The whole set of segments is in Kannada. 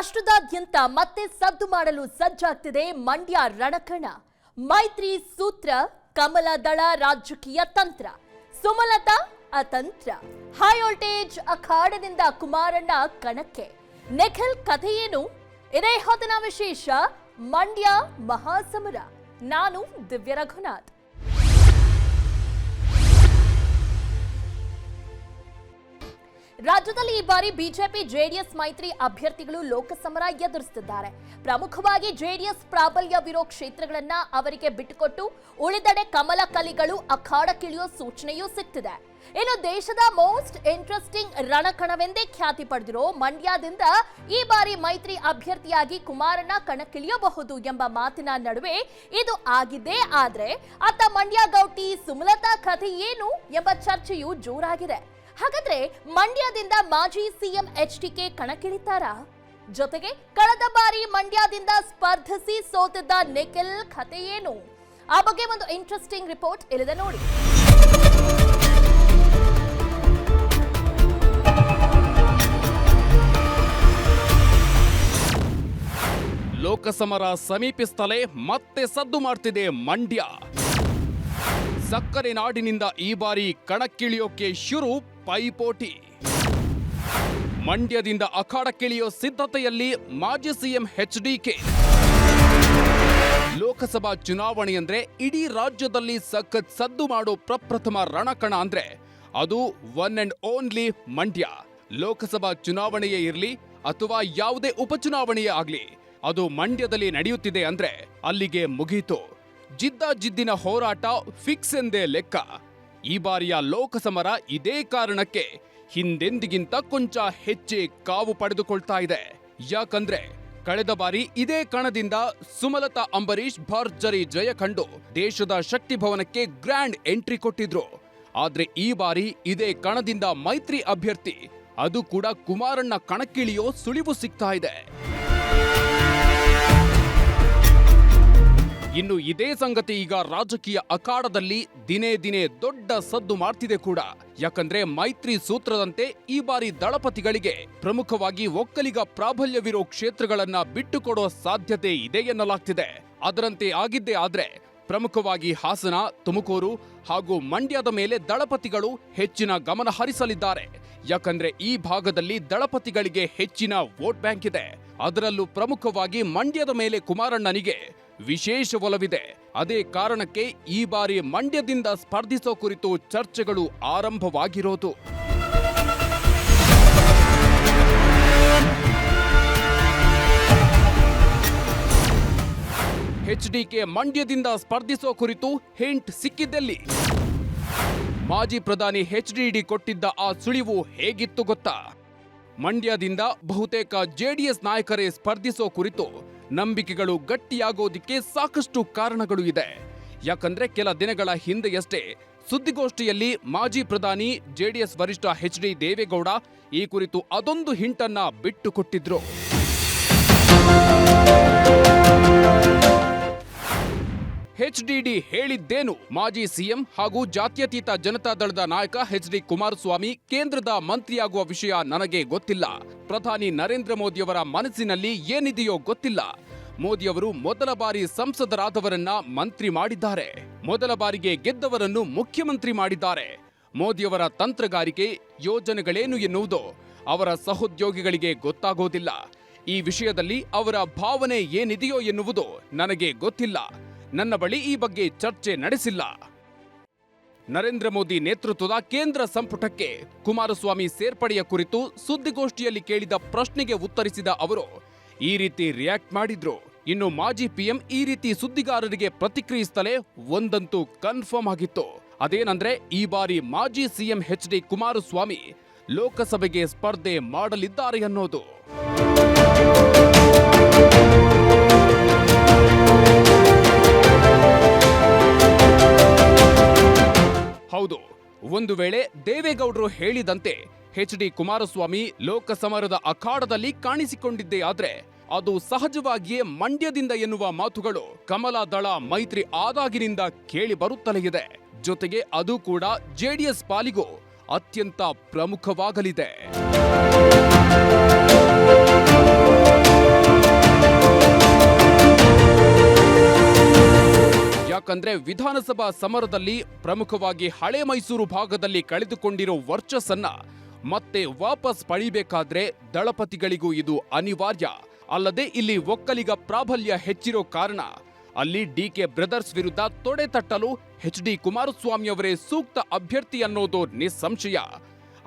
ರಾಷ್ಟ್ರದಾದ್ಯಂತ ಮತ್ತೆ ಸದ್ದು ಮಾಡಲು ಸಜ್ಜಾಗ್ತಿದೆ ಮಂಡ್ಯ ರಣಕಣ. ಮೈತ್ರಿ ಸೂತ್ರ, ಕಮಲ ದಳ ರಾಜಕೀಯ ತಂತ್ರ, ಸುಮಲತಾ ಅತಂತ್ರ. ಹೈ ವೋಲ್ಟೇಜ್ ಅಖಾಡದಿಂದ ಕುಮಾರಣ್ಣ ಕಣಕ್ಕೆ. ನಿಖಿಲ್ ಕಥೆಯೇನು? ಇದೇ ಹೊತ್ತಿನ ವಿಶೇಷ ಮಂಡ್ಯ ಮಹಾಸಮರ. ನಾನು ದಿವ್ಯ ರಘುನಾಥ್. ರಾಜ್ಯದಲ್ಲಿ ಈ ಬಾರಿ ಬಿಜೆಪಿ ಜೆಡಿಎಸ್ ಮೈತ್ರಿ ಅಭ್ಯರ್ಥಿಗಳು ಲೋಕಸಮರ ಎದುರಿಸುತ್ತಿದ್ದಾರೆ. ಪ್ರಮುಖವಾಗಿ ಜೆಡಿಎಸ್ ಪ್ರಾಬಲ್ಯವಿರೋ ಕ್ಷೇತ್ರಗಳನ್ನ ಅವರಿಗೆ ಬಿಟ್ಟುಕೊಟ್ಟು ಉಳಿದೆಡೆ ಕಮಲ ಕಲಿಗಳು ಅಖಾಡಕ್ಕಿಳಿಯೋ ಸೂಚನೆಯೂ ಸಿಗ್ತಿದೆ. ಇನ್ನು ದೇಶದ ಮೋಸ್ಟ್ ಇಂಟ್ರೆಸ್ಟಿಂಗ್ ರಣಕಣವೆಂದೇ ಖ್ಯಾತಿ ಪಡೆದಿರೋ ಮಂಡ್ಯದಿಂದ ಈ ಬಾರಿ ಮೈತ್ರಿ ಅಭ್ಯರ್ಥಿಯಾಗಿ ಕುಮಾರಣ್ಣ ಕಣಕ್ಕಿಳಿಯಬಹುದು ಎಂಬ ಮಾತಿನ ನಡುವೆ ಇದು ಆಗಿದ್ದೇ ಆದ್ರೆ ಅತ್ತ ಮಂಡ್ಯ ಗೌಟಿ ಸುಮಲತಾ ಕಥೆ ಏನು ಎಂಬ ಚರ್ಚೆಯೂ ಜೋರಾಗಿದೆ. ಹಾಗಾದ್ರೆ ಮಂಡ್ಯದಿಂದ ಮಾಜಿ ಸಿಎಂ ಎಚ್ಡಿಕೆ ಕಣಕ್ಕಿಳಿತಾರಾ? ಜೊತೆಗೆ ಕಳೆದ ಬಾರಿ ಮಂಡ್ಯದಿಂದ ಸ್ಪರ್ಧಿಸಿ ಸೋತಿದ್ದ ನಿಖಿಲ್ ಕಥೆ ಏನು? ಆ ಬಗ್ಗೆ ಒಂದು ಇಂಟ್ರೆಸ್ಟಿಂಗ್ ರಿಪೋರ್ಟ್ ಇಲ್ಲಿದೆ ನೋಡಿ. ಲೋಕಸಮರ ಸಮೀಪಿಸುತ್ತಲೇ ಮತ್ತೆ ಸದ್ದು ಮಾಡ್ತಿದೆ ಮಂಡ್ಯ. ಸಕ್ಕರೆ ನಾಡಿನಿಂದ ಈ ಬಾರಿ ಕಣಕ್ಕಿಳಿಯೋಕೆ ಶುರು ಪೈಪೋಟಿ. ಮಂಡ್ಯದಿಂದ ಅಖಾಡಕ್ಕಿಳಿಯೋ ಸಿದ್ಧತೆಯಲ್ಲಿ ಮಾಜಿ ಸಿಎಂ ಎಚ್ಡಿಕೆ. ಲೋಕಸಭಾ ಚುನಾವಣೆ ಅಂದ್ರೆ ಇಡೀ ರಾಜ್ಯದಲ್ಲಿ ಸಖತ್ ಸದ್ದು ಮಾಡೋ ಪ್ರಪ್ರಥಮ ರಣಕಣ ಅಂದ್ರೆ ಅದು one and only Mandya. Lok Sabha ಚುನಾವಣೆಯೇ ಇರಲಿ ಅಥವಾ ಯಾವುದೇ ಉಪಚುನಾವಣೆಯೇ ಆಗ್ಲಿ, ಅದು ಮಂಡ್ಯದಲ್ಲಿ ನಡೆಯುತ್ತಿದೆ ಅಂದ್ರೆ ಅಲ್ಲಿಗೆ ಮುಗೀತು. ಜಿದ್ದಿನ ಹೋರಾಟ ಫಿಕ್ಸ್ ಎಂದೇ ಲೆಕ್ಕ. ಈ ಬಾರಿಯ ಲೋಕಸಮರ ಇದೇ ಕಾರಣಕ್ಕೆ ಹಿಂದೆಂದಿಗಿಂತ ಕೊಂಚ ಹೆಚ್ಚೆ ಕಾವು ಪಡೆದುಕೊಳ್ತಾ ಇದೆ. ಯಾಕಂದ್ರೆ ಕಳೆದ ಬಾರಿ ಇದೇ ಕಣದಿಂದ ಸುಮಲತಾ ಅಂಬರೀಶ್ ಭರ್ಜರಿ ಜಯ ಕಂಡು ದೇಶದ ಶಕ್ತಿ ಭವನಕ್ಕೆ ಗ್ರ್ಯಾಂಡ್ ಎಂಟ್ರಿ ಕೊಟ್ಟಿದ್ರು. ಆದ್ರೆ ಈ ಬಾರಿ ಇದೇ ಕಣದಿಂದ ಮೈತ್ರಿ ಅಭ್ಯರ್ಥಿ, ಅದು ಕೂಡ ಕುಮಾರಣ್ಣ ಕಣಕ್ಕಿಳಿಯೋ ಸುಳಿವು ಸಿಗ್ತಾ ಇದೆ. ಇನ್ನು ಇದೇ ಸಂಗತಿ ಈಗ ರಾಜಕೀಯ ಅಖಾಡದಲ್ಲಿ ದಿನೇ ದೊಡ್ಡ ಸದ್ದು ಮಾಡ್ತಿದೆ ಕೂಡ. ಯಾಕಂದ್ರೆ ಮೈತ್ರಿ ಸೂತ್ರದಂತೆ ಈ ಬಾರಿ ದಳಪತಿಗಳಿಗೆ ಪ್ರಮುಖವಾಗಿ ಒಕ್ಕಲಿಗ ಪ್ರಾಬಲ್ಯವಿರೋ ಕ್ಷೇತ್ರಗಳನ್ನ ಬಿಟ್ಟುಕೊಡೋ ಸಾಧ್ಯತೆ ಇದೆ ಎನ್ನಲಾಗ್ತಿದೆ. ಅದರಂತೆ ಆಗಿದ್ದೇ ಆದ್ರೆ ಪ್ರಮುಖವಾಗಿ ಹಾಸನ, ತುಮಕೂರು ಹಾಗೂ ಮಂಡ್ಯದ ಮೇಲೆ ದಳಪತಿಗಳು ಹೆಚ್ಚಿನ ಗಮನ ಹರಿಸಲಿದ್ದಾರೆ. ಯಾಕಂದ್ರೆ ಈ ಭಾಗದಲ್ಲಿ ದಳಪತಿಗಳಿಗೆ ಹೆಚ್ಚಿನ ವೋಟ್ ಬ್ಯಾಂಕ್ ಇದೆ. ಅದರಲ್ಲೂ ಪ್ರಮುಖವಾಗಿ ಮಂಡ್ಯದ ಮೇಲೆ ಕುಮಾರಣ್ಣನಿಗೆ ವಿಶೇಷ ಒಲವಿದೆ. ಅದೇ ಕಾರಣಕ್ಕೆ ಈ ಬಾರಿ ಮಂಡ್ಯದಿಂದ ಸ್ಪರ್ಧಿಸೋ ಕುರಿತು ಚರ್ಚೆಗಳು ಆರಂಭವಾಗಿರೋದು. ಎಚ್ಡಿಕೆ ಮಂಡ್ಯದಿಂದ ಸ್ಪರ್ಧಿಸೋ ಕುರಿತು ಹಿಂಟ್ ಸಿಕ್ಕಿದ್ದಲ್ಲಿ ಮಾಜಿ ಪ್ರಧಾನಿ ಎಚ್ಡಿಡಿ ಕೊಟ್ಟಿದ್ದ ಆ ಸುಳಿವು ಹೇಗಿತ್ತು ಗೊತ್ತಾ? ಮಂಡ್ಯದಿಂದ ಬಹುತೇಕ ಜೆಡಿಎಸ್ ನಾಯಕರೇ ಸ್ಪರ್ಧಿಸೋ ಕುರಿತು ನಂಬಿಕೆಗಳು ಗಟ್ಟಿಯಾಗೋದಿಕ್ಕೆ ಸಾಕಷ್ಟು ಕಾರಣಗಳು ಇದೆ. ಯಾಕಂದ್ರೆ ಕೆಲ ದಿನಗಳ ಹಿಂದೆಯಷ್ಟೇ ಸುದ್ದಿಗೋಷ್ಠಿಯಲ್ಲಿ ಮಾಜಿ ಪ್ರಧಾನಿ ಜೆಡಿಎಸ್ ವರಿಷ್ಠ ಎಚ್ಡಿ ದೇವೇಗೌಡ ಈ ಕುರಿತು ಅದೊಂದು ಹಿಂಟನ್ನ ಬಿಟ್ಟುಕೊಟ್ಟಿದ್ರು. ಎಚ್ಡಿಡಿ ಹೇಳಿದ್ದೇನು? ಮಾಜಿ ಸಿಎಂ ಹಾಗೂ ಜಾತ್ಯತೀತ ಜನತಾದಳದ ನಾಯಕ ಎಚ್ಡಿ ಕುಮಾರಸ್ವಾಮಿ ಕೇಂದ್ರದ ಮಂತ್ರಿಯಾಗುವ ವಿಷಯ ನನಗೆ ಗೊತ್ತಿಲ್ಲ. ಪ್ರಧಾನಿ ನರೇಂದ್ರ ಮೋದಿಯವರ ಮನಸ್ಸಿನಲ್ಲಿ ಏನಿದೆಯೋ ಗೊತ್ತಿಲ್ಲ. ಮೋದಿಯವರು ಮೊದಲ ಬಾರಿ ಸಂಸದರಾದವರನ್ನ ಮಂತ್ರಿ ಮಾಡಿದ್ದಾರೆ. ಮೊದಲ ಬಾರಿಗೆ ಗೆದ್ದವರನ್ನು ಮುಖ್ಯಮಂತ್ರಿ ಮಾಡಿದ್ದಾರೆ. ಮೋದಿಯವರ ತಂತ್ರಗಾರಿಕೆ, ಯೋಜನೆಗಳೇನು ಎನ್ನುವುದು ಅವರ ಸಹೋದ್ಯೋಗಿಗಳಿಗೆ ಗೊತ್ತಾಗೋದಿಲ್ಲ. ಈ ವಿಷಯದಲ್ಲಿ ಅವರ ಭಾವನೆ ಏನಿದೆಯೋ ಎನ್ನುವುದು ನನಗೆ ಗೊತ್ತಿಲ್ಲ. ನನ್ನ ಬಳಿ ಈ ಬಗ್ಗೆ ಚರ್ಚೆ ನಡೆಸಿಲ್ಲ. ನರೇಂದ್ರ ಮೋದಿ ನೇತೃತ್ವದ ಕೇಂದ್ರ ಸಂಪುಟಕ್ಕೆ ಕುಮಾರಸ್ವಾಮಿ ಸೇರ್ಪಡೆಯ ಕುರಿತು ಸುದ್ದಿಗೋಷ್ಠಿಯಲ್ಲಿ ಕೇಳಿದ ಪ್ರಶ್ನೆಗೆ ಉತ್ತರಿಸಿದ ಅವರು ಈ ರೀತಿ ರಿಯಾಕ್ಟ್ ಮಾಡಿದ್ರು. ಇನ್ನು ಮಾಜಿ ಪಿಎಂ ಈ ರೀತಿ ಸುದ್ದಿಗಾರರಿಗೆ ಪ್ರತಿಕ್ರಿಯಿಸುತ್ತಲೇ ಒಂದಂತೂ ಕನ್ಫರ್ಮ್ ಆಗಿತ್ತು. ಅದೇನಂದ್ರೆ ಈ ಬಾರಿ ಮಾಜಿ ಸಿಎಂ ಎಚ್ಡಿ ಕುಮಾರಸ್ವಾಮಿ ಲೋಕಸಭೆಗೆ ಸ್ಪರ್ಧೆ ಮಾಡಲಿದ್ದಾರೆ ಅನ್ನೋದು. ಹೌದು, ಒಂದು ವೇಳೆ ದೇವೇಗೌಡರು ಹೇಳಿದಂತೆ ಎಚ್ಡಿ ಕುಮಾರಸ್ವಾಮಿ ಲೋಕಸಮರದ ಅಖಾಡದಲ್ಲಿ ಕಾಣಿಸಿಕೊಂಡಿದ್ದೇ ಆದ್ರೆ ಅದು ಸಹಜವಾಗಿಯೇ ಮಂಡ್ಯದಿಂದ ಎನ್ನುವ ಮಾತುಗಳು ಕಮಲ ದಳ ಮೈತ್ರಿ ಆದಾಗಿನಿಂದ ಕೇಳಿ ಬರುತ್ತಲೇ ಇದೆ. ಜೊತೆಗೆ ಅದು ಕೂಡ ಜೆಡಿಎಸ್ ಪಾಲಿಗೂ ಅತ್ಯಂತ ಪ್ರಮುಖವಾಗಲಿದೆ. ಯಾಕಂದ್ರೆ ವಿಧಾನಸಭಾ ಸಮರದಲ್ಲಿ ಪ್ರಮುಖವಾಗಿ ಹಳೆ ಮೈಸೂರು ಭಾಗದಲ್ಲಿ ಕಳೆದುಕೊಂಡಿರೋ ವರ್ಚಸ್ಸನ್ನ ಮತ್ತೆ ವಾಪಸ್ ಪಡಿಬೇಕಾದ್ರೆ ದಳಪತಿಗಳಿಗೂ ಇದು ಅನಿವಾರ್ಯ. ಅಲ್ಲದೆ ಇಲ್ಲಿ ಒಕ್ಕಲಿಗ ಪ್ರಾಬಲ್ಯ ಹೆಚ್ಚಿರೋ ಕಾರಣ ಅಲ್ಲಿ ಡಿಕೆ ಬ್ರದರ್ಸ್ ವಿರುದ್ಧ ತೊಡೆ ತಟ್ಟಲು ಎಚ್.ಡಿ. ಕುಮಾರಸ್ವಾಮಿಯವರೇ ಸೂಕ್ತ ಅಭ್ಯರ್ಥಿ ಅನ್ನೋದು ನಿಸ್ಸಂಶಯ.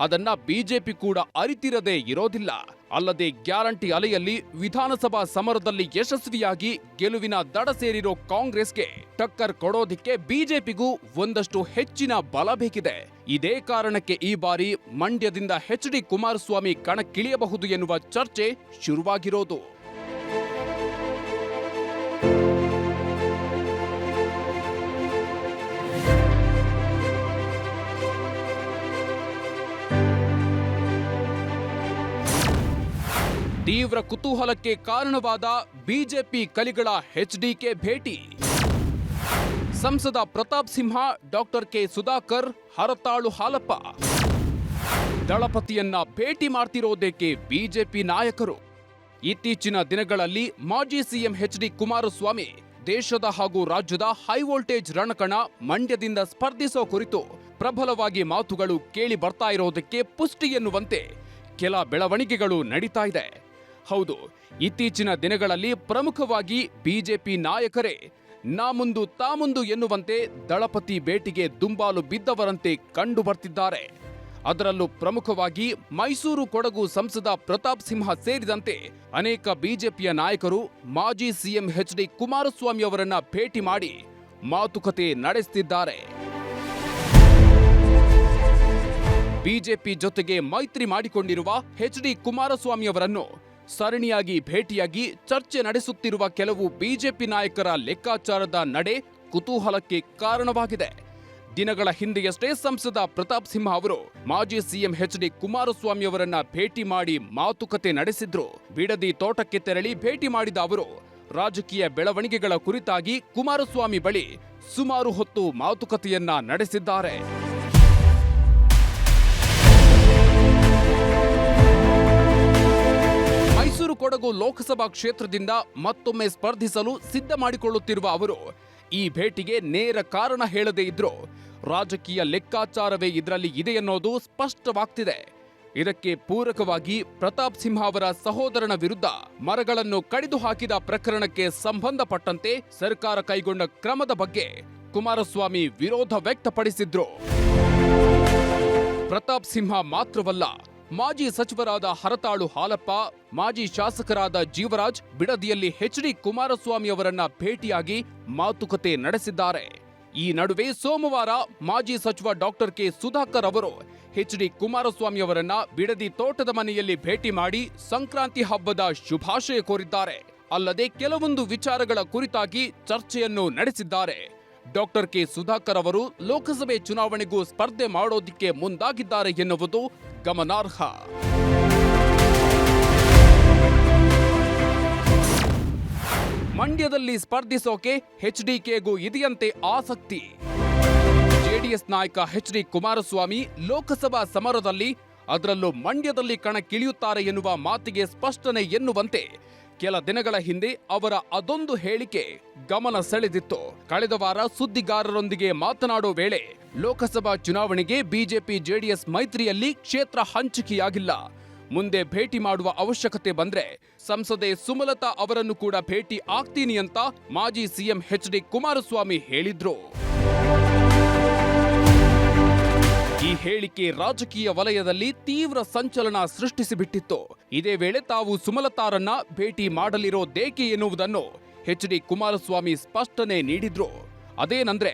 ಅದನ್ನ ಬಿಜೆಪಿ ಕೂಡ ಅರಿತಿರದೇ ಇರೋದಿಲ್ಲ. ಅಲ್ಲದೆ ಗ್ಯಾರಂಟಿ ಅಲೆಯಲ್ಲಿ ವಿಧಾನಸಭಾ ಸಮರದಲ್ಲಿ ಯಶಸ್ವಿಯಾಗಿ ಗೆಲುವಿನ ದಡ ಸೇರಿರೋ ಕಾಂಗ್ರೆಸ್ಗೆ ಟಕ್ಕರ್ ಕೊಡೋದಿಕ್ಕೆ ಬಿಜೆಪಿಗೂ ಒಂದಷ್ಟು ಹೆಚ್ಚಿನ ಬಲ ಬೇಕಿದೆ. ಇದೇ ಕಾರಣಕ್ಕೆ ಈ ಬಾರಿ ಮಂಡ್ಯದಿಂದ ಎಚ್.ಡಿ. ಕುಮಾರಸ್ವಾಮಿ ಕಣಕ್ಕಿಳಿಯಬಹುದು ಎನ್ನುವ ಚರ್ಚೆ ಶುರುವಾಗಿರೋದು. ತೀವ್ರ ಕುತೂಹಲಕ್ಕೆ ಕಾರಣವಾದ ಬಿಜೆಪಿ ಕಲಿಗಳ ಎಚ್ಡಿಕೆ ಭೇಟಿ. ಸಂಸದ ಪ್ರತಾಪ್ ಸಿಂಹ, ಡಾಕ್ಟರ್ ಕೆ ಸುಧಾಕರ್, ಹರತಾಳು ಹಾಲಪ್ಪ ದಳಪತಿಯನ್ನ ಭೇಟಿ ಮಾಡ್ತಿರೋದೇಕೆ ಬಿಜೆಪಿ ನಾಯಕರು? ಇತ್ತೀಚಿನ ದಿನಗಳಲ್ಲಿ ಮಾಜಿ ಸಿಎಂ ಎಚ್.ಡಿ. ಕುಮಾರಸ್ವಾಮಿ ದೇಶದ ಹಾಗೂ ರಾಜ್ಯದ ಹೈವೋಲ್ಟೇಜ್ ರಣಕಣ ಮಂಡ್ಯದಿಂದ ಸ್ಪರ್ಧಿಸೋ ಕುರಿತು ಪ್ರಬಲವಾಗಿ ಮಾತುಗಳು ಕೇಳಿ ಬರ್ತಾ ಇರೋದಕ್ಕೆ ಪುಷ್ಟಿ ಎನ್ನುವಂತೆ ಕೆಲ ಬೆಳವಣಿಗೆಗಳು ನಡೀತಾ ಇದೆ. ಹೌದು, ಇತ್ತೀಚಿನ ದಿನಗಳಲ್ಲಿ ಪ್ರಮುಖವಾಗಿ ಬಿಜೆಪಿ ನಾಯಕರೇ ನಾ ಮುಂದು ತಾ ಮುಂದು ಎನ್ನುವಂತೆ ದಳಪತಿ ಭೇಟಿಗೆ ದುಂಬಾಲು ಬಿದ್ದವರಂತೆ ಕಂಡು ಬರ್ತಿದ್ದಾರೆ. ಅದರಲ್ಲೂ ಪ್ರಮುಖವಾಗಿ ಮೈಸೂರು ಕೊಡಗು ಸಂಸದ ಪ್ರತಾಪ್ ಸಿಂಹ ಸೇರಿದಂತೆ ಅನೇಕ ಬಿಜೆಪಿಯ ನಾಯಕರು ಮಾಜಿ ಸಿಎಂ ಎಚ್.ಡಿ. ಕುಮಾರಸ್ವಾಮಿ ಅವರನ್ನ ಭೇಟಿ ಮಾಡಿ ಮಾತುಕತೆ ನಡೆಸುತ್ತಿದ್ದಾರೆ. ಬಿಜೆಪಿ ಜೊತೆಗೆ ಮೈತ್ರಿ ಮಾಡಿಕೊಂಡಿರುವ ಎಚ್.ಡಿ. ಕುಮಾರಸ್ವಾಮಿ ಅವರನ್ನು ಸರಣಿಯಾಗಿ ಭೇಟಿಯಾಗಿ ಚರ್ಚೆ ನಡೆಸುತ್ತಿರುವ ಕೆಲವು ಬಿಜೆಪಿ ನಾಯಕರ ಲೆಕ್ಕಾಚಾರದ ನಡೆ ಕುತೂಹಲಕ್ಕೆ ಕಾರಣವಾಗಿದೆ. ದಿನಗಳ ಹಿಂದೆಯಷ್ಟೇ ಸಂಸದ ಪ್ರತಾಪ್ ಸಿಂಹ ಅವರು ಮಾಜಿ ಸಿಎಂ ಎಚ್.ಡಿ. ಕುಮಾರಸ್ವಾಮಿ ಅವರನ್ನ ಭೇಟಿ ಮಾಡಿ ಮಾತುಕತೆ ನಡೆಸಿದ್ರು. ಬಿಡದಿ ತೋಟಕ್ಕೆ ತೆರಳಿ ಭೇಟಿ ಮಾಡಿದ ಅವರು ರಾಜಕೀಯ ಬೆಳವಣಿಗೆಗಳ ಕುರಿತಾಗಿ ಕುಮಾರಸ್ವಾಮಿ ಬಳಿ ಸುಮಾರು ಹೊತ್ತು ಮಾತುಕತೆಯನ್ನ ನಡೆಸಿದ್ದಾರೆ. ಮೈಸೂರು ಕೊಡಗು ಲೋಕಸಭಾ ಕ್ಷೇತ್ರದಿಂದ ಮತ್ತೊಮ್ಮೆ ಸ್ಪರ್ಧಿಸಲು ಸಿದ್ಧ ಮಾಡಿಕೊಳ್ಳುತ್ತಿರುವ ಅವರು ಈ ಭೇಟಿಗೆ ನೇರ ಕಾರಣ ಹೇಳದೇ ಇದ್ರೂ ರಾಜಕೀಯ ಲೆಕ್ಕಾಚಾರವೇ ಇದರಲ್ಲಿ ಇದೆ ಎನ್ನುವುದು ಸ್ಪಷ್ಟವಾಗ್ತಿದೆ. ಇದಕ್ಕೆ ಪೂರಕವಾಗಿ ಪ್ರತಾಪ್ ಸಿಂಹ ಅವರ ಸಹೋದರನ ವಿರುದ್ಧ ಮರಗಳನ್ನು ಕಡಿದು ಹಾಕಿದ ಪ್ರಕರಣಕ್ಕೆ ಸಂಬಂಧಪಟ್ಟಂತೆ ಸರ್ಕಾರ ಕೈಗೊಂಡ ಕ್ರಮದ ಬಗ್ಗೆ ಕುಮಾರಸ್ವಾಮಿ ವಿರೋಧ ವ್ಯಕ್ತಪಡಿಸಿದ್ರು. ಪ್ರತಾಪ್ ಸಿಂಹ ಮಾತ್ರವಲ್ಲ, ಮಾಜಿ ಸಚಿವರಾದ ಹರತಾಳು ಹಾಲಪ್ಪ, ಮಾಜಿ ಶಾಸಕರಾದ ಜೀವರಾಜ್ ಬಿಡದಿಯಲ್ಲಿ ಎಚ್.ಡಿ. ಕುಮಾರಸ್ವಾಮಿ ಅವರನ್ನ ಭೇಟಿಯಾಗಿ ಮಾತುಕತೆ ನಡೆಸಿದ್ದಾರೆ. ಈ ನಡುವೆ ಸೋಮವಾರ ಮಾಜಿ ಸಚಿವ ಡಾಕ್ಟರ್ ಕೆ ಸುಧಾಕರ್ ಅವರು ಎಚ್.ಡಿ. ಕುಮಾರಸ್ವಾಮಿ ಅವರನ್ನ ಬಿಡದಿ ತೋಟದ ಮನೆಯಲ್ಲಿ ಭೇಟಿ ಮಾಡಿ ಸಂಕ್ರಾಂತಿ ಹಬ್ಬದ ಶುಭಾಶಯ ಕೋರಿದ್ದಾರೆ. ಅಲ್ಲದೆ ಕೆಲವೊಂದು ವಿಚಾರಗಳ ಕುರಿತಾಗಿ ಚರ್ಚೆಯನ್ನು ನಡೆಸಿದ್ದಾರೆ. ಡಾಕ್ಟರ್ ಕೆ ಸುಧಾಕರ್ ಅವರು ಲೋಕಸಭೆ ಚುನಾವಣೆಗೂ ಸ್ಪರ್ಧೆ ಮಾಡೋದಿಕ್ಕೆ ಮುಂದಾಗಿದ್ದಾರೆ ಎನ್ನುವುದು ಗಮನಾರ್ಹ. ಮಂಡ್ಯದಲ್ಲಿ ಸ್ಪರ್ಧಿಸೋಕೆ ಎಚ್ಡಿಕೆಗೂ ಇದೆಯಂತೆ ಆಸಕ್ತಿ. ಜೆಡಿಎಸ್ ನಾಯಕ ಎಚ್.ಡಿ. ಕುಮಾರಸ್ವಾಮಿ ಲೋಕಸಭಾ ಸಮರದಲ್ಲಿ, ಅದರಲ್ಲೂ ಮಂಡ್ಯದಲ್ಲಿ ಕಣಕ್ಕಿಳಿಯುತ್ತಾರೆ ಎನ್ನುವ ಮಾತಿಗೆ ಸ್ಪಷ್ಟನೆ ಎನ್ನುವಂತೆ ಕೆಲ ದಿನಗಳ ಹಿಂದೆ ಅವರ ಅದೊಂದು ಹೇಳಿಕೆ ಗಮನ ಸೆಳೆದಿತ್ತು. ಕಳೆದ ವಾರ ಸುದ್ದಿಗಾರರೊಂದಿಗೆ ಮಾತನಾಡೋ ವೇಳೆ ಲೋಕಸಭಾ ಚುನಾವಣೆಗೆ ಬಿಜೆಪಿ ಜೆಡಿಎಸ್ ಮೈತ್ರಿಯಲ್ಲಿ ಕ್ಷೇತ್ರ ಹಂಚಿಕೆಯಾಗಿಲ್ಲ, ಮುಂದೆ ಭೇಟಿ ಮಾಡುವ ಅವಶ್ಯಕತೆ ಬಂದ್ರೆ ಸಂಸದೆ ಸುಮಲತಾ ಅವರನ್ನು ಕೂಡ ಭೇಟಿ ಆಗ್ತೀನಿ ಅಂತ ಮಾಜಿ ಸಿಎಂ ಎಚ್.ಡಿ. ಕುಮಾರಸ್ವಾಮಿ ಹೇಳಿದ್ರು. ಈ ಹೇಳಿಕೆ ರಾಜಕೀಯ ವಲಯದಲ್ಲಿ ತೀವ್ರ ಸಂಚಲನ ಸೃಷ್ಟಿಸಿಬಿಟ್ಟಿತ್ತು. ಇದೇ ವೇಳೆ ತಾವು ಸುಮಲತಾರನ್ನ ಭೇಟಿ ಮಾಡಲಿರೋದೇಕೆ ಎನ್ನುವುದನ್ನು ಎಚ್.ಡಿ. ಕುಮಾರಸ್ವಾಮಿ ಸ್ಪಷ್ಟನೆ ನೀಡಿದ್ರು. ಅದೇನಂದ್ರೆ,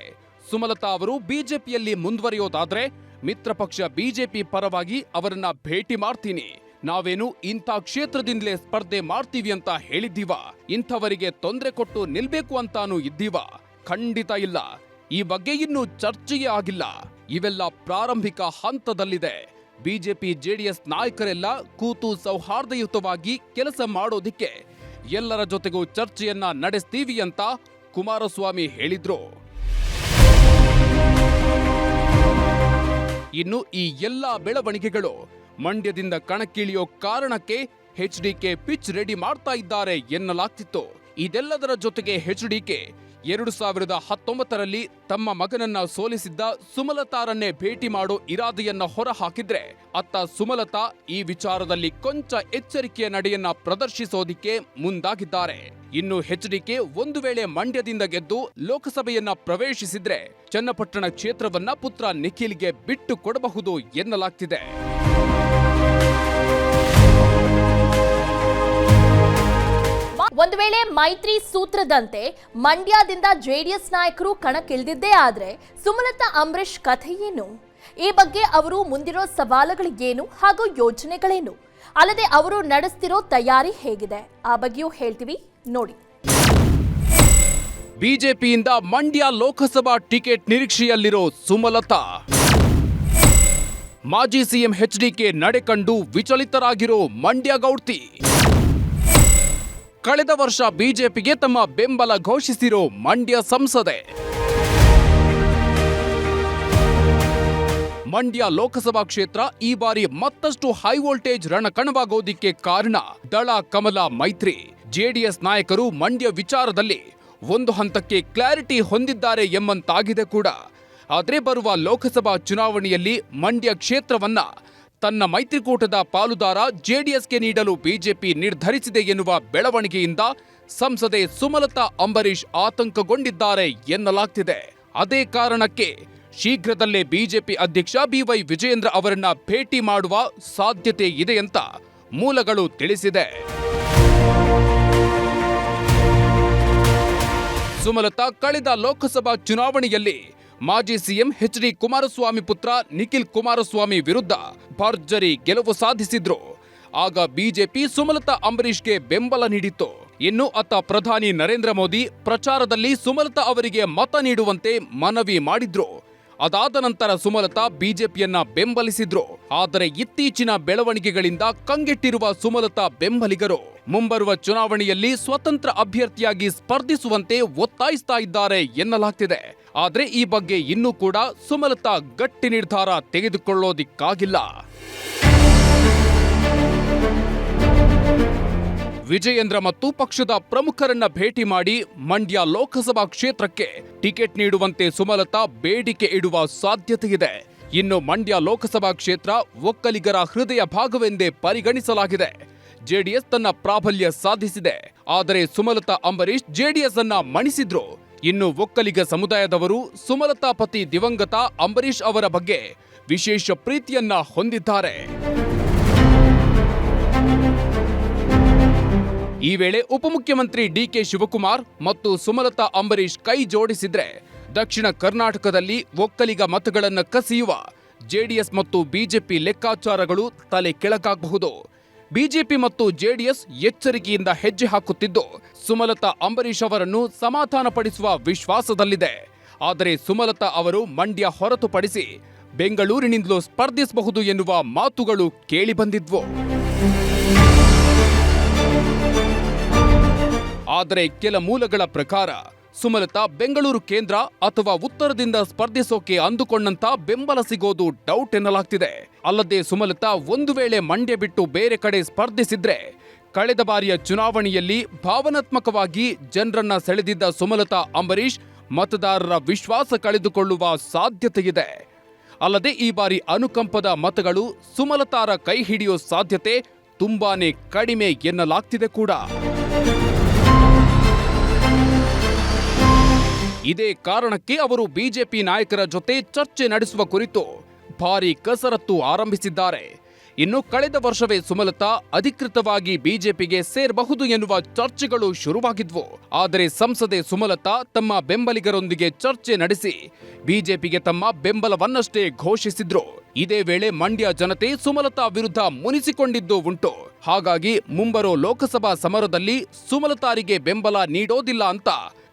ಸುಮಲತಾ ಅವರು ಬಿಜೆಪಿಯಲ್ಲಿ ಮುಂದುವರಿಯೋದಾದ್ರೆ ಮಿತ್ರ ಪಕ್ಷ ಬಿಜೆಪಿ ಪರವಾಗಿ ಅವರನ್ನ ಭೇಟಿ ಮಾಡ್ತೀನಿ. ನಾವೇನು ಇಂಥ ಕ್ಷೇತ್ರದಿಂದಲೇ ಸ್ಪರ್ಧೆ ಮಾಡ್ತೀವಿ ಅಂತ ಹೇಳಿದ್ದೀವ? ಇಂಥವರಿಗೆ ತೊಂದರೆ ಕೊಟ್ಟು ನಿಲ್ಬೇಕು ಅಂತಾನೂ ಇದ್ದೀವ? ಖಂಡಿತ ಇಲ್ಲ. ಈ ಬಗ್ಗೆ ಇನ್ನೂ ಚರ್ಚೆಯೇ ಆಗಿಲ್ಲ. ಇವೆಲ್ಲ ಪ್ರಾರಂಭಿಕ ಹಂತದಲ್ಲಿದೆ. ಬಿಜೆಪಿ ಜೆಡಿಎಸ್ ನಾಯಕರೆಲ್ಲ ಕೂತು ಸೌಹಾರ್ದಯುತವಾಗಿ ಕೆಲಸ ಮಾಡೋದಿಕ್ಕೆ ಎಲ್ಲರ ಜೊತೆಗೂ ಚರ್ಚೆಯನ್ನ ನಡೆಸ್ತೀವಿ ಅಂತ ಕುಮಾರಸ್ವಾಮಿ ಹೇಳಿದ್ರು. ಇನ್ನು ಈ ಎಲ್ಲಾ ಬೆಳವಣಿಗೆಗಳು ಮಂಡ್ಯದಿಂದ ಕಣಕ್ಕಿಳಿಯೋ ಕಾರಣಕ್ಕೆ ಎಚ್ಡಿಕೆ ಪಿಚ್ ರೆಡಿ ಮಾಡ್ತಾ ಇದ್ದಾರೆ ಎನ್ನಲಾಗ್ತಿತ್ತು. ಇದೆಲ್ಲದರ ಜೊತೆಗೆ ಎಚ್ಡಿಕೆ 2019ರಲ್ಲಿ ತಮ್ಮ ಮಗನನ್ನ ಸೋಲಿಸಿದ್ದ ಸುಮಲತಾರನ್ನೇ ಭೇಟಿ ಮಾಡೋ ಇರಾದೆಯನ್ನ ಹೊರಹಾಕಿದ್ರೆ ಅತ್ತ ಸುಮಲತಾ ಈ ವಿಚಾರದಲ್ಲಿ ಕೊಂಚ ಎಚ್ಚರಿಕೆಯ ನಡೆಯನ್ನ ಪ್ರದರ್ಶಿಸೋದಿಕ್ಕೆ ಮುಂದಾಗಿದ್ದಾರೆ. ಇನ್ನು ಎಚ್ಡಿಕೆ ಒಂದು ವೇಳೆ ಮಂಡ್ಯದಿಂದ ಗೆದ್ದು ಲೋಕಸಭೆಯನ್ನ ಪ್ರವೇಶಿಸಿದ್ರೆ ಚನ್ನಪಟ್ಟಣ ಕ್ಷೇತ್ರವನ್ನ ಪುತ್ರ ನಿಖಿಲ್ಗೆ ಬಿಟ್ಟು ಕೊಡಬಹುದು ಎನ್ನಲಾಗ್ತಿದೆ. ಒಂದು ವೇಳೆ ಮೈತ್ರಿ ಸೂತ್ರದಂತೆ ಮಂಡ್ಯದಿಂದ ಜೆಡಿಎಸ್ ನಾಯಕರು ಕಣಕ್ಕಿಳಿದಿದ್ದೇ ಆದ್ರೆ ಸುಮಲತಾ ಅಂಬರೀಶ್ ಕಥೆ ಏನು? ಈ ಬಗ್ಗೆ ಅವರು ಮುಂದಿರೋ ಸವಾಲುಗಳಿಗೇನು ಹಾಗೂ ಯೋಜನೆಗಳೇನು? ಅಲ್ಲದೆ ಅವರು ನಡೆಸ್ತಿರೋ ತಯಾರಿ ಹೇಗಿದೆ? ಆ ಬಗ್ಗೆಯೂ ಹೇಳ್ತೀವಿ, ನೋಡಿ. ಬಿಜೆಪಿಯಿಂದ ಮಂಡ್ಯ ಲೋಕಸಭಾ ಟಿಕೆಟ್ ನಿರೀಕ್ಷೆಯಲ್ಲಿರೋ ಸುಮಲತಾ, ಮಾಜಿ ಸಿಎಂ ಎಚ್ಡಿಕೆ ನಡೆ ಕಂಡು ವಿಚಲಿತರಾಗಿರೋ ಮಂಡ್ಯ ಗೌಡ್ತಿ, ಕಳೆದ ವರ್ಷ ಬಿಜೆಪಿಗೆ ತಮ್ಮ ಬೆಂಬಲ ಘೋಷಿಸಿರೋ ಮಂಡ್ಯ ಸಂಸದೆ, ಮಂಡ್ಯ ಲೋಕಸಭಾ ಕ್ಷೇತ್ರ ಈ ಬಾರಿ ಮತ್ತಷ್ಟು ಹೈ ವೋಲ್ಟೇಜ್ ರಣಕಣವಾಗೋದಿಕ್ಕೆ ಕಾರಣ ದಳ ಕಮಲ ಮೈತ್ರಿ. ಜೆಡಿಎಸ್ ನಾಯಕರು ಮಂಡ್ಯ ವಿಚಾರದಲ್ಲಿ ಒಂದು ಹಂತಕ್ಕೆ ಕ್ಲಾರಿಟಿ ಹೊಂದಿದ್ದಾರೆ ಎಂಬಂತಾಗಿದೆ ಕೂಡ. ಆದರೆ ಬರುವ ಲೋಕಸಭಾ ಚುನಾವಣೆಯಲ್ಲಿ ಮಂಡ್ಯ ಕ್ಷೇತ್ರವನ್ನ ತನ್ನ ಮೈತ್ರಿಕೂಟದ ಪಾಲುದಾರ ಜೆಡಿಎಸ್ಗೆ ನೀಡಲು ಬಿಜೆಪಿ ನಿರ್ಧರಿಸಿದೆ ಎನ್ನುವ ಬೆಳವಣಿಗೆಯಿಂದ ಸಂಸದೆ ಸುಮಲತಾ ಅಂಬರೀಶ್ ಆತಂಕಗೊಂಡಿದ್ದಾರೆ ಎನ್ನಲಾಗ್ತಿದೆ. ಅದೇ ಕಾರಣಕ್ಕೆ ಶೀಘ್ರದಲ್ಲೇ ಬಿಜೆಪಿ ಅಧ್ಯಕ್ಷ ಬಿವೈ ವಿಜಯೇಂದ್ರ ಅವರನ್ನ ಭೇಟಿ ಮಾಡುವ ಸಾಧ್ಯತೆ ಇದೆ ಅಂತ ಮೂಲಗಳು ತಿಳಿಸಿದೆ. ಸುಮಲತಾ ಕಳೆದ ಲೋಕಸಭಾ ಚುನಾವಣೆಯಲ್ಲಿ ಮಾಜಿ ಸಿಎಂ ಎಚ್ಡಿ ಕುಮಾರಸ್ವಾಮಿ ಪುತ್ರ ನಿಖಿಲ್ ಕುಮಾರಸ್ವಾಮಿ ವಿರುದ್ಧ ಭರ್ಜರಿ ಗೆಲುವು ಸಾಧಿಸಿದ್ರು. ಆಗ ಬಿಜೆಪಿ ಸುಮಲತಾ ಅಂಬರೀಶ್ಗೆ ಬೆಂಬಲ ನೀಡಿತ್ತು. ಇನ್ನು ಅತ್ತ ಪ್ರಧಾನಿ ನರೇಂದ್ರ ಮೋದಿ ಪ್ರಚಾರದಲ್ಲಿ ಸುಮಲತಾ ಅವರಿಗೆ ಮತ ನೀಡುವಂತೆ ಮನವಿ ಮಾಡಿದ್ರು. ಅದಾದ ನಂತರ ಸುಮಲತಾ ಬಿಜೆಪಿಯನ್ನ ಬೆಂಬಲಿಸಿದ್ರು. ಆದರೆ ಇತ್ತೀಚಿನ ಬೆಳವಣಿಗೆಗಳಿಂದ ಕಂಗೆಟ್ಟಿರುವ ಸುಮಲತಾ ಬೆಂಬಲಿಗರು ಮುಂಬರುವ ಚುನಾವಣೆಯಲ್ಲಿ ಸ್ವತಂತ್ರ ಅಭ್ಯರ್ಥಿಯಾಗಿ ಸ್ಪರ್ಧಿಸುವಂತೆ ಒತ್ತಾಯಿಸ್ತಾ ಇದ್ದಾರೆ ಎನ್ನಲಾಗ್ತಿದೆ. ಆದರೆ ಈ ಬಗ್ಗೆ ಇನ್ನೂ ಕೂಡ ಸುಮಲತಾ ಗಟ್ಟಿ ನಿರ್ಧಾರ ತೆಗೆದುಕೊಳ್ಳೋದಿಕ್ಕಾಗಿಲ್ಲ. ವಿಜಯೇಂದ್ರ ಮತ್ತು ಪಕ್ಷದ ಪ್ರಮುಖರನ್ನ ಭೇಟಿ ಮಾಡಿ ಮಂಡ್ಯ ಲೋಕಸಭಾ ಕ್ಷೇತ್ರಕ್ಕೆ ಟಿಕೆಟ್ ನೀಡುವಂತೆ ಸುಮಲತಾ ಬೇಡಿಕೆ ಇಡುವ ಸಾಧ್ಯತೆಯಿದೆ. ಇನ್ನು ಮಂಡ್ಯ ಲೋಕಸಭಾ ಕ್ಷೇತ್ರ ಒಕ್ಕಲಿಗರ ಹೃದಯ ಭಾಗವೆಂದೇ ಪರಿಗಣಿಸಲಾಗಿದೆ. ಜೆಡಿಎಸ್ ತನ್ನ ಪ್ರಾಬಲ್ಯ ಸಾಧಿಸಿದೆ. ಆದರೆ ಸುಮಲತಾ ಅಂಬರೀಶ್ ಜೆಡಿಎಸ್ ಅನ್ನ ಮಣಿಸಿದ್ರು. ಇನ್ನು ಒಕ್ಕಲಿಗ ಸಮುದಾಯದವರು ಸುಮಲತಾ ಪತಿ ದಿವಂಗತ ಅಂಬರೀಶ್ ಅವರ ಬಗ್ಗೆ ವಿಶೇಷ ಪ್ರೀತಿಯನ್ನ ಹೊಂದಿದ್ದಾರೆ. ಈ ವೇಳೆ ಉಪಮುಖ್ಯಮಂತ್ರಿ ಡಿಕೆ ಶಿವಕುಮಾರ್ ಮತ್ತು ಸುಮಲತಾ ಅಂಬರೀಶ್ ಕೈ ಜೋಡಿಸಿದ್ರೆ ದಕ್ಷಿಣ ಕರ್ನಾಟಕದಲ್ಲಿ ಒಕ್ಕಲಿಗ ಮತಗಳನ್ನು ಕಸಿಯುವ ಜೆಡಿಎಸ್ ಮತ್ತು ಬಿಜೆಪಿ ಲೆಕ್ಕಾಚಾರಗಳು ತಲೆ ಕೆಳಕಾಗಬಹುದು. ಬಿಜೆಪಿ ಮತ್ತು ಜೆಡಿಎಸ್ ಎಚ್ಚರಿಕೆಯಿಂದ ಹೆಜ್ಜೆ ಹಾಕುತ್ತಿದ್ದು ಸುಮಲತಾ ಅಂಬರೀಶ್ ಅವರನ್ನು ಸಮಾಧಾನಪಡಿಸುವ ವಿಶ್ವಾಸದಲ್ಲಿದೆ. ಆದರೆ ಸುಮಲತಾ ಅವರು ಮಂಡ್ಯ ಹೊರತುಪಡಿಸಿ ಬೆಂಗಳೂರಿನಿಂದಲೂ ಸ್ಪರ್ಧಿಸಬಹುದು ಎನ್ನುವ ಮಾತುಗಳು ಕೇಳಿಬಂದಿದ್ವು. ಆದರೆ ಕೆಲ ಮೂಲಗಳ ಪ್ರಕಾರ ಸುಮಲತಾ ಬೆಂಗಳೂರು ಕೇಂದ್ರ ಅಥವಾ ಉತ್ತರದಿಂದ ಸ್ಪರ್ಧಿಸೋಕೆ ಅಂದುಕೊಂಡಂತ ಬೆಂಬಲ ಸಿಗೋದು ಡೌಟ್ ಎನ್ನಲಾಗ್ತಿದೆ. ಅಲ್ಲದೆ ಸುಮಲತಾ ಒಂದು ವೇಳೆ ಮಂಡ್ಯ ಬಿಟ್ಟು ಬೇರೆ ಕಡೆ ಸ್ಪರ್ಧಿಸಿದ್ರೆ ಕಳೆದ ಬಾರಿಯ ಚುನಾವಣೆಯಲ್ಲಿ ಭಾವನಾತ್ಮಕವಾಗಿ ಜನರನ್ನ ಸೆಳೆದಿದ್ದ ಸುಮಲತಾ ಅಂಬರೀಶ್ ಮತದಾರರ ವಿಶ್ವಾಸ ಕಳೆದುಕೊಳ್ಳುವ ಸಾಧ್ಯತೆಯಿದೆ. ಅಲ್ಲದೆ ಈ ಬಾರಿ ಅನುಕಂಪದ ಮತಗಳು ಸುಮಲತಾರ ಕೈ ಹಿಡಿಯೋ ಸಾಧ್ಯತೆ ತುಂಬಾನೇ ಕಡಿಮೆ ಎನ್ನಲಾಗ್ತಿದೆ ಕೂಡ. ಇದೇ ಕಾರಣಕ್ಕೆ ಅವರು ಬಿಜೆಪಿ ನಾಯಕರ ಜೊತೆ ಚರ್ಚೆ ನಡೆಸುವ ಕುರಿತು ಭಾರೀ ಕಸರತ್ತು ಆರಂಭಿಸಿದ್ದಾರೆ. ಇನ್ನು ಕಳೆದ ವರ್ಷವೇ ಸುಮಲತಾ ಅಧಿಕೃತವಾಗಿ ಬಿಜೆಪಿಗೆ ಸೇರಬಹುದು ಎನ್ನುವ ಚರ್ಚೆಗಳು ಶುರುವಾಗಿದ್ವು. ಆದರೆ ಸಂಸದೆ ಸುಮಲತಾ ತಮ್ಮ ಬೆಂಬಲಿಗರೊಂದಿಗೆ ಚರ್ಚೆ ನಡೆಸಿ ಬಿಜೆಪಿಗೆ ತಮ್ಮ ಬೆಂಬಲವನ್ನಷ್ಟೇ ಘೋಷಿಸಿದ್ರು. ಇದೇ ವೇಳೆ ಮಂಡ್ಯ ಜನತೆ ಸುಮಲತಾ ವಿರುದ್ಧ ಮುನಿಸಿಕೊಂಡಿದ್ದು ಉಂಟು. ಹಾಗಾಗಿ ಮುಂಬರೋ ಲೋಕಸಭಾ ಸಮರದಲ್ಲಿ ಸುಮಲತಾರಿಗೆ ಬೆಂಬಲ ನೀಡೋದಿಲ್ಲ ಅಂತ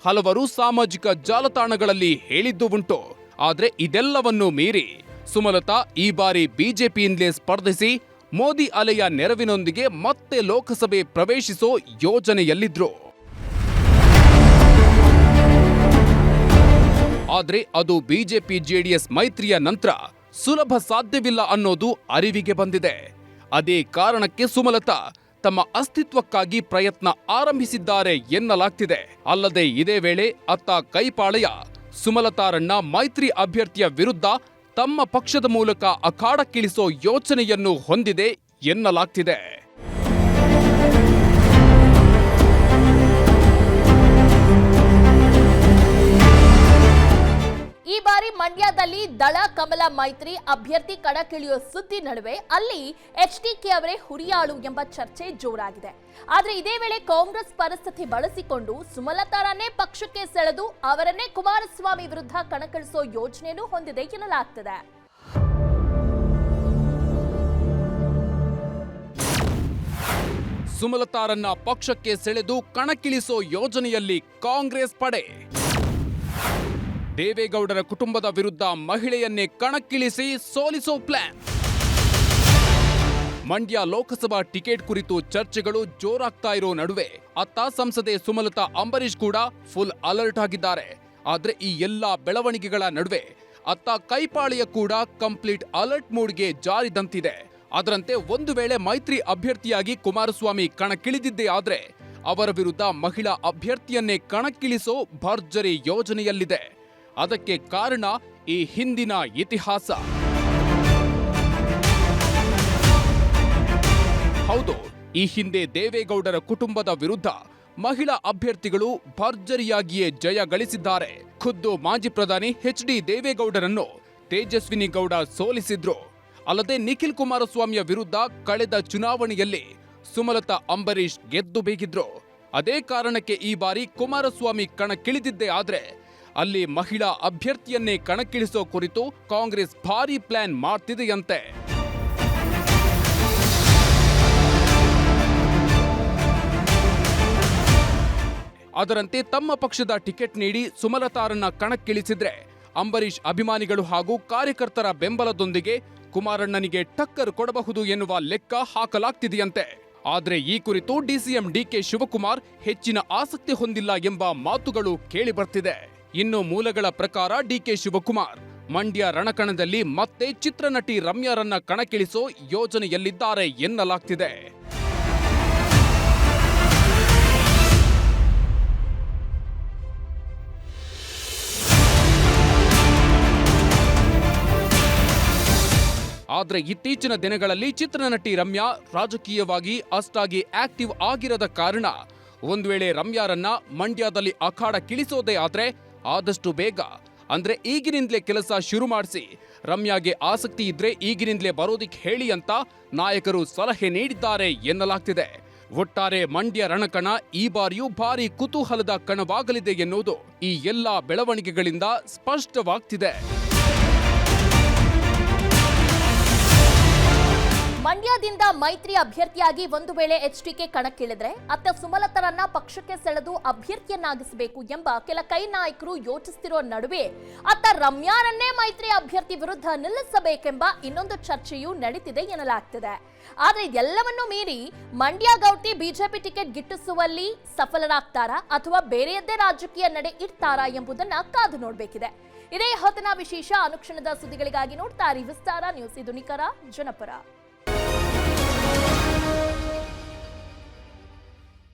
ಹಲವರು ಸಾಮಾಜಿಕ ಜಾಲತಾಣಗಳಲ್ಲಿ ಹೇಳಿದ್ದು ಉಂಟು. ಆದ್ರೆ ಇದೆಲ್ಲವನ್ನೂ ಮೀರಿ ಸುಮಲತಾ ಈ ಬಾರಿ ಬಿಜೆಪಿಯಿಂದಲೇ ಸ್ಪರ್ಧಿಸಿ ಮೋದಿ ಅಲೆಯ ನೆರವಿನೊಂದಿಗೆ ಮತ್ತೆ ಲೋಕಸಭೆ ಪ್ರವೇಶಿಸೋ ಯೋಜನೆಯಲ್ಲಿದ್ರು. ಆದ್ರೆ ಅದು ಬಿಜೆಪಿ ಜೆಡಿಎಸ್ ಮೈತ್ರಿಯ ನಂತರ ಸುಲಭ ಸಾಧ್ಯವಿಲ್ಲ ಅನ್ನೋದು ಅರಿವಿಗೆ ಬಂದಿದೆ. ಅದೇ ಕಾರಣಕ್ಕೆ ಸುಮಲತಾ ತಮ್ಮ ಅಸ್ತಿತ್ವಕ್ಕಾಗಿ ಪ್ರಯತ್ನ ಆರಂಭಿಸಿದ್ದಾರೆ ಎನ್ನಲಾಗ್ತಿದೆ. ಅಲ್ಲದೆ ಇದೇ ವೇಳೆ ಅತ್ತ ಕೈಪಾಳೆಯ ಸುಮಲತಾರನ್ನ ಮೈತ್ರಿ ಅಭ್ಯರ್ಥಿಯ ವಿರುದ್ಧ ತಮ್ಮ ಪಕ್ಷದ ಮೂಲಕ ಅಖಾಡಕ್ಕಿಳಿಸೋ ಯೋಚನೆಯನ್ನು ಹೊಂದಿದೆ ಎನ್ನಲಾಗ್ತಿದೆ. ಈ ಬಾರಿ ಮಂಡ್ಯದಲ್ಲಿ ದಳ ಕಮಲ ಮೈತ್ರಿ ಅಭ್ಯರ್ಥಿ ಕಣಕ್ಕಿಳಿಯೋ ಸುದ್ದಿ ನಡುವೆ ಅಲ್ಲಿ ಎಚ್ಡಿಕೆ ಅವರೇ ಹುರಿಯಾಳು ಎಂಬ ಚರ್ಚೆ ಜೋರಾಗಿದೆ. ಆದ್ರೆ ಇದೇ ವೇಳೆ ಕಾಂಗ್ರೆಸ್ ಪರಿಸ್ಥಿತಿ ಬಳಸಿಕೊಂಡು ಸುಮಲತಾರನ್ನೇ ಪಕ್ಷಕ್ಕೆ ಸೆಳೆದು ಅವರನ್ನೇ ಕುಮಾರಸ್ವಾಮಿ ವಿರುದ್ಧ ಕಣಕ್ಕಿಳಿಸೋ ಯೋಜನೆಯನ್ನು ಹೊಂದಿದೆ ಎನ್ನಲಾಗ್ತದೆ. ಸುಮಲತಾರನ್ನ ಪಕ್ಷಕ್ಕೆ ಸೆಳೆದು ಕಣಕ್ಕಿಳಿಸೋ ಯೋಜನೆಯಲ್ಲಿ ಕಾಂಗ್ರೆಸ್ ಪಡೆ. ದೇವೇಗೌಡರ ಕುಟುಂಬದ ವಿರುದ್ಧ ಮಹಿಳೆಯನ್ನೇ ಕಣಕ್ಕಿಳಿಸಿ ಸೋಲಿಸೋ ಪ್ಲಾನ್. ಮಂಡ್ಯ ಲೋಕಸಭಾ ಟಿಕೆಟ್ ಕುರಿತು ಚರ್ಚೆಗಳು ಜೋರಾಗ್ತಾ ಇರೋ ನಡುವೆ ಅತ್ತ ಸಂಸದೆ ಸುಮಲತಾ ಅಂಬರೀಶ್ ಕೂಡ ಫುಲ್ ಅಲರ್ಟ್ ಆಗಿದ್ದಾರೆ. ಆದ್ರೆ ಈ ಎಲ್ಲಾ ಬೆಳವಣಿಗೆಗಳ ನಡುವೆ ಅತ್ತ ಕೈಪಾಳೆಯ ಕೂಡ ಕಂಪ್ಲೀಟ್ ಅಲರ್ಟ್ ಮೂಡ್ಗೆ ಜಾರಿದಂತಿದೆ. ಅದರಂತೆ ಒಂದು ವೇಳೆ ಮೈತ್ರಿ ಅಭ್ಯರ್ಥಿಯಾಗಿ ಕುಮಾರಸ್ವಾಮಿ ಕಣಕ್ಕಿಳಿದಿದ್ದೇ ಆದ್ರೆ ಅವರ ವಿರುದ್ಧ ಮಹಿಳಾ ಅಭ್ಯರ್ಥಿಯನ್ನೇ ಕಣಕ್ಕಿಳಿಸೋ ಭರ್ಜರಿ ಯೋಜನೆಯಲ್ಲಿದೆ. ಅದಕ್ಕೆ ಕಾರಣ ಈ ಹಿಂದಿನ ಇತಿಹಾಸ. ಹೌದು, ಈ ಹಿಂದೆ ದೇವೇಗೌಡರ ಕುಟುಂಬದ ವಿರುದ್ಧ ಮಹಿಳಾ ಅಭ್ಯರ್ಥಿಗಳು ಭರ್ಜರಿಯಾಗಿಯೇ ಜಯ ಗಳಿಸಿದ್ದಾರೆ. ಖುದ್ದು ಮಾಜಿ ಪ್ರಧಾನಿ ಎಚ್.ಡಿ. ದೇವೇಗೌಡರನ್ನು ತೇಜಸ್ವಿನಿ ಗೌಡ ಸೋಲಿಸಿದ್ರು. ಅಲ್ಲದೆ ನಿಖಿಲ್ ಕುಮಾರಸ್ವಾಮಿಯ ವಿರುದ್ಧ ಕಳೆದ ಚುನಾವಣೆಯಲ್ಲಿ ಸುಮಲತಾ ಅಂಬರೀಶ್ ಗೆದ್ದು ಬೀಗಿದ್ರು. ಅದೇ ಕಾರಣಕ್ಕೆ ಈ ಬಾರಿ ಕುಮಾರಸ್ವಾಮಿ ಕಣಕ್ಕಿಳಿದಿದ್ದೇ ಆದ್ರೆ ಅಲ್ಲಿ ಮಹಿಳಾ ಅಭ್ಯರ್ಥಿಯನ್ನೇ ಕಣಕ್ಕಿಳಿಸೋ ಕುರಿತು ಕಾಂಗ್ರೆಸ್ ಭಾರೀ ಪ್ಲಾನ್ ಮಾಡ್ತಿದೆಯಂತೆ. ಅದರಂತೆ ತಮ್ಮ ಪಕ್ಷದ ಟಿಕೆಟ್ ನೀಡಿ ಸುಮಲತಾರನ್ನ ಕಣಕ್ಕಿಳಿಸಿದ್ರೆ ಅಂಬರೀಶ್ ಅಭಿಮಾನಿಗಳು ಹಾಗೂ ಕಾರ್ಯಕರ್ತರ ಬೆಂಬಲದೊಂದಿಗೆ ಕುಮಾರಣ್ಣನಿಗೆ ಟಕ್ಕರ್ ಕೊಡಬಹುದು ಎನ್ನುವ ಲೆಕ್ಕ ಹಾಕಲಾಗ್ತಿದೆಯಂತೆ. ಆದ್ರೆ ಈ ಕುರಿತು ಡಿಸಿಎಂ ಡಿಕೆ ಶಿವಕುಮಾರ್ ಹೆಚ್ಚಿನ ಆಸಕ್ತಿ ಹೊಂದಿಲ್ಲ ಎಂಬ ಮಾತುಗಳು ಕೇಳಿ ಬರ್ತಿದೆ. ಇನ್ನು ಮೂಲಗಳ ಪ್ರಕಾರ ಡಿಕೆ ಶಿವಕುಮಾರ್ ಮಂಡ್ಯ ರಣಕಣದಲ್ಲಿ ಮತ್ತೆ ಚಿತ್ರನಟಿ ರಮ್ಯಾರನ್ನ ಕಣಕ್ಕಿಳಿಸೋ ಯೋಜನೆಯಲ್ಲಿದ್ದಾರೆ ಎನ್ನಲಾಗ್ತಿದೆ. ಆದ್ರೆ ಇತ್ತೀಚಿನ ದಿನಗಳಲ್ಲಿ ಚಿತ್ರನಟಿ ರಮ್ಯಾ ರಾಜಕೀಯವಾಗಿ ಅಷ್ಟಾಗಿ ಆಕ್ಟಿವ್ ಆಗಿರದ ಕಾರಣ ಒಂದು ವೇಳೆ ರಮ್ಯಾರನ್ನ ಮಂಡ್ಯದಲ್ಲಿ ಅಖಾಡಕ್ಕಿಳಿಸೋದೇ ಆದ್ರೆ ಆದಷ್ಟು ಬೇಗ ಅಂದ್ರೆ ಈಗಿನಿಂದಲೇ ಕೆಲಸ ಶುರು ಮಾಡಿಸಿ ರಮ್ಯಾಗೆ ಆಸಕ್ತಿ ಇದ್ರೆ ಈಗಿನಿಂದಲೇ ಬರೋದಿಕ್ ಹೇಳಿ ಅಂತ ನಾಯಕರು ಸಲಹೆ ನೀಡಿದ್ದಾರೆ ಎನ್ನಲಾಗ್ತಿದೆ. ಒಟ್ಟಾರೆ ಮಂಡ್ಯ ರಣಕಣ ಈ ಬಾರಿಯೂ ಭಾರಿ ಕುತೂಹಲದ ಕಣವಾಗಲಿದೆ ಎನ್ನುವುದು ಈ ಎಲ್ಲಾ ಬೆಳವಣಿಗೆಗಳಿಂದ ಸ್ಪಷ್ಟವಾಗ್ತಿದೆ. ಮಂಡ್ಯದಿಂದ ಮೈತ್ರಿ ಅಭ್ಯರ್ಥಿಯಾಗಿ ಒಂದು ವೇಳೆ ಎಚ್ಡಿಕೆ ಕಣಕ್ಕಿಳಿದ್ರೆ ಅತ್ತ ಸುಮಲತಾರನ್ನ ಪಕ್ಷಕ್ಕೆ ಸೆಳೆದು ಅಭ್ಯರ್ಥಿಯನ್ನಾಗಿಸಬೇಕು ಎಂಬ ಕೆಲ ಕೈ ನಾಯಕರು ಯೋಚಿಸುತ್ತಿರುವ ನಡುವೆ ಅತ್ತ ರಮ್ಯಾರನ್ನೇ ಮೈತ್ರಿ ಅಭ್ಯರ್ಥಿ ವಿರುದ್ಧ ನಿಲ್ಲಿಸಬೇಕೆಂಬ ಇನ್ನೊಂದು ಚರ್ಚೆಯೂ ನಡೀತಿದೆ ಎನ್ನಲಾಗ್ತಿದೆ. ಆದ್ರೆ ಇದೆಲ್ಲವನ್ನೂ ಮೀರಿ ಮಂಡ್ಯ ಗೌಟಿ ಬಿಜೆಪಿ ಟಿಕೆಟ್ ಗಿಟ್ಟಿಸುವಲ್ಲಿ ಸಫಲರಾಗ್ತಾರಾ ಅಥವಾ ಬೇರೆಯದ್ದೇ ರಾಜಕೀಯ ನಡೆ ಇರ್ತಾರಾ ಎಂಬುದನ್ನ ಕಾದು ನೋಡಬೇಕಿದೆ. ಇದೇ ಹೊತ್ತಿನ ವಿಶೇಷ ಅನುಕ್ಷಣದ ಸುದ್ದಿಗಳಿಗಾಗಿ ನೋಡ್ತಾ ಇರಿ ವಿಸ್ತಾರ ನ್ಯೂಸ್. ಇದು ನಿಖರ ಜನಪರ.